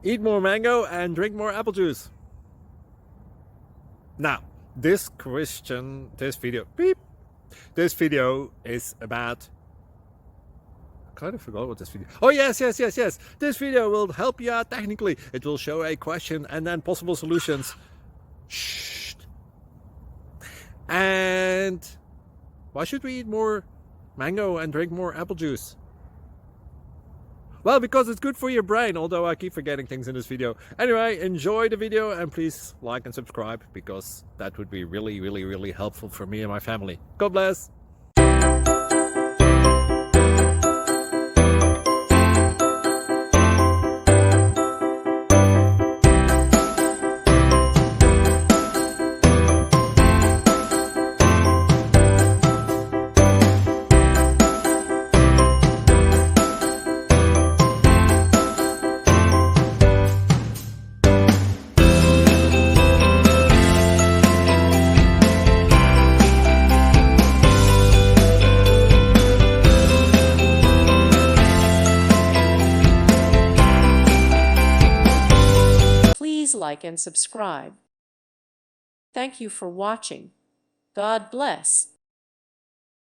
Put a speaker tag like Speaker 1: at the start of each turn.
Speaker 1: Eat more mango and drink more apple juice. Now, this video is about... I kind of forgot what this video... Oh, yes. This video will help you out technically. It will show a question and then possible solutions. Shh. And why should we eat more mango and drink more apple juice? Well, because it's good for your brain, although I keep forgetting things in this video. Anyway, enjoy the video and please like and subscribe, because that would be really helpful for me and my family. God bless!
Speaker 2: Please like and subscribe. Thank you for watching. God bless.